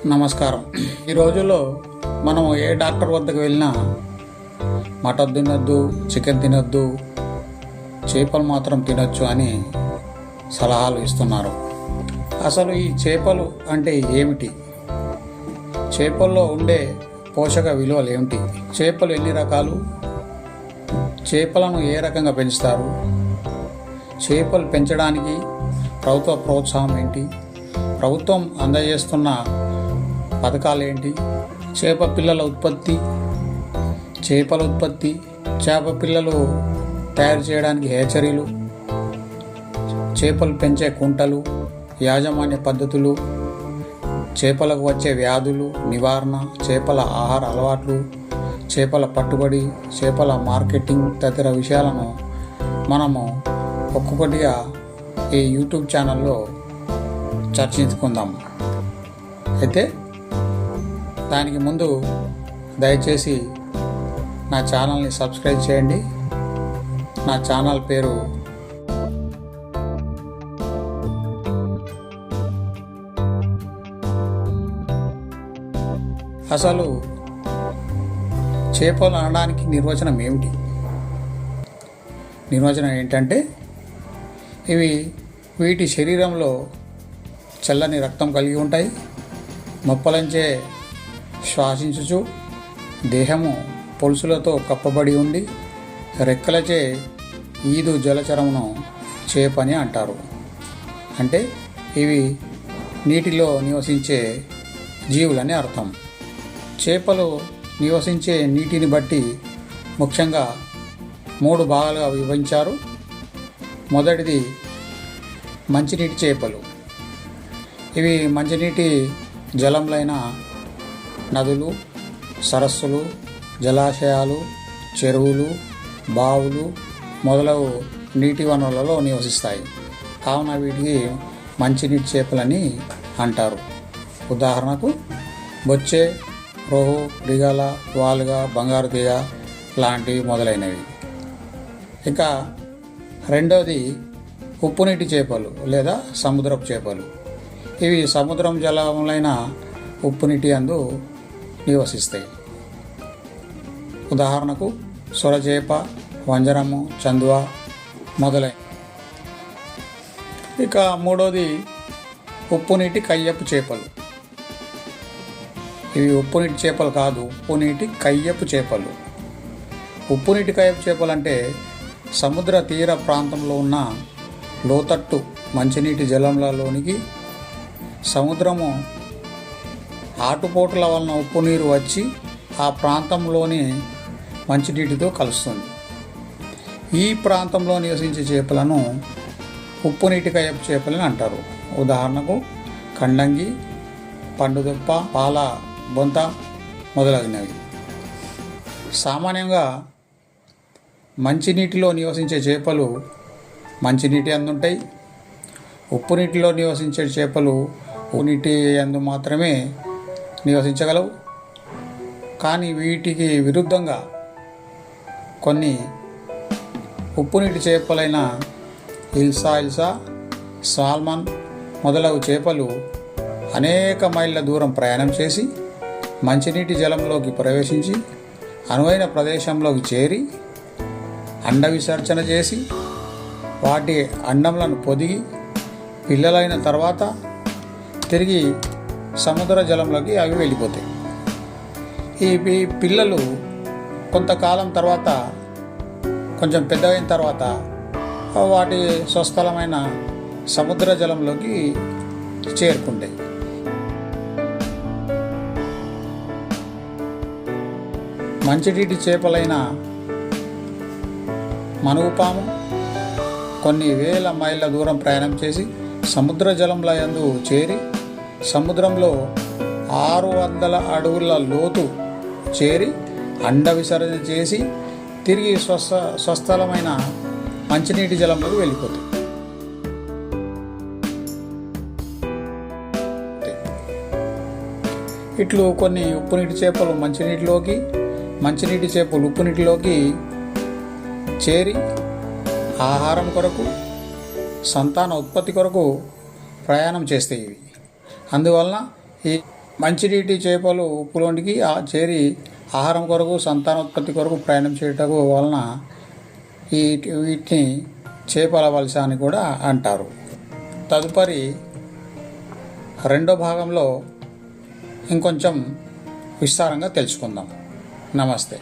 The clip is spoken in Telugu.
నమస్కారం. ఈ రోజుల్లో మనం ఏ డాక్టర్ వద్దకు వెళ్ళినా మటన్ తినొద్దు, చికెన్ తినొద్దు, చేపలు మాత్రం తినొచ్చు అని సలహాలు ఇస్తున్నారు. అసలు ఈ చేపలు అంటే ఏమిటి? చేపల్లో ఉండే పోషక విలువలు ఏమిటి? చేపలు ఎన్ని రకాలు? చేపలను ఏ రకంగా పెంచుతారు? చేపలు పెంచడానికి ప్రభుత్వ ప్రోత్సాహం ఏంటి? ప్రభుత్వం అందజేస్తున్న పథకాలు ఏంటి? చేప పిల్లల ఉత్పత్తి, చేపల ఉత్పత్తి, చేప పిల్లలు తయారు చేయడానికి హేచరీలు, చేపలు పెంచే కుంటలు, యాజమాన్య పద్ధతులు, చేపలకు వచ్చే వ్యాధులు నివారణ, చేపల ఆహార అలవాట్లు, చేపల పట్టుబడి, చేపల మార్కెటింగ్ తదితర విషయాలను మనము ఒక్కొక్కటిగా ఈ యూట్యూబ్ ఛానల్లో చర్చించుకుందాం. అయితే దానికి ముందు దయచేసి నా ఛానల్ని సబ్స్క్రైబ్ చేయండి. నా ఛానల్ పేరు అసలు చేపలు అనడానికి నిర్వచనం ఏమిటి? నిర్వచనం ఏంటంటే వీటి శరీరంలో చల్లని రక్తం కలిగి ఉంటాయి, మొప్పలంచే శ్వాసించుచు దేహము పొలుసులతో కప్పబడి ఉండి రెక్కలచే ఈదు జలచరమును చేపని అంటారు. అంటే ఇవి నీటిలో నివసించే జీవులని అర్థం. చేపలు నివసించే నీటిని బట్టి ముఖ్యంగా 3 భాగాలుగా విభజించారు. మొదటిది మంచినీటి చేపలు. ఇవి మంచినీటి జలంలైన నదులు, సరస్సులు, జలాశయాలు, చెరువులు, బావులు మొదలగు నీటి వనరులలో నివసిస్తాయి. కావున వీటికి మంచినీటి చేపలని అంటారు. ఉదాహరణకు బొచ్చె, రోహు, రిగాల, వాలుగా, బంగారు తీగ లాంటివి మొదలైనవి. ఇక రెండోది ఉప్పునీటి చేపలు లేదా సముద్రపు చేపలు. ఇవి సముద్రం జలములైన ఉప్పునీటి యందు నివసిస్తాయి. ఉదాహరణకు సొరచేప, వంజరము, చందువ మొదలై. ఇక మూడోది ఉప్పునీటి కయ్యపు చేపలు. ఇవి ఉప్పునీటి చేపలు కాదు, ఉప్పునీటి కయ్యపు చేపలు. ఉప్పునీటి కయ్యపు చేపలు అంటే సముద్ర తీర ప్రాంతంలో ఉన్న లోతట్టు మంచినీటి జలంలోనికి సముద్రము ఆటుపోటుల వలన ఉప్పు నీరు వచ్చి ఆ ప్రాంతంలోని మంచినీటితో కలుస్తుంది. ఈ ప్రాంతంలో నివసించే చేపలను ఉప్పునీటి కయ్యపు చేపలని అంటారు. ఉదాహరణకు కండంగి, పండుదుప్ప, పాల బొంత మొదలగునవి. సామాన్యంగా మంచినీటిలో నివసించే చేపలు మంచినీటి అందుంటాయి. ఉప్పు నీటిలో నివసించే చేపలు ఉప్పు నీటి అందు మాత్రమే నివసించగలవు. కానీ వీటికి విరుద్ధంగా కొన్ని ఉప్పునీటి చేపలైన ఇల్సా, సాల్మన్ మొదలగు చేపలు అనేక మైళ్ళ దూరం ప్రయాణం చేసి మంచినీటి జలంలోకి ప్రవేశించి అనువైన ప్రదేశంలోకి చేరి అండ విసర్జన చేసి వాటి అండములను పొదిగి పిల్లలైన తర్వాత తిరిగి సముద్ర జలంలోకి అవి వెళ్ళిపోతాయి. ఈ పిల్లలు కొంతకాలం తర్వాత కొంచెం పెద్దగైన తర్వాత వాటి స్వస్థలమైన సముద్ర జలంలోకి చేరుకుంటాయి. మంచినీటి చేపలైన మనుగుపాము కొన్ని వేల మైళ్ళ దూరం ప్రయాణం చేసి సముద్ర జలంలో యందు చేరి సముద్రంలో 600 అడుగుల లోతు చేరి అండ విసర్జన చేసి తిరిగి స్వస్థలమైన మంచినీటి జలంలోకి వెళ్ళిపోతాయి. ఇట్లు కొన్ని ఉప్పునీటి చేపలు మంచినీటి చేపలు ఉప్పునీటిలోకి చేరి ఆహారం కొరకు, సంతాన ఉత్పత్తి కొరకు ప్రయాణం చేస్తాయి. ఇవి అందువలన మంచినీటి చేపలు ఉప్పులోనికి చేరి ఆహారం కొరకు సంతానోత్పత్తి కొరకు ప్రయాణం చేయటం వలన వీటిని చేపల వలస అని కూడా అంటారు. తదుపరి రెండో భాగంలో ఇంకొంచెం విస్తారంగా తెలుసుకుందాం. నమస్తే.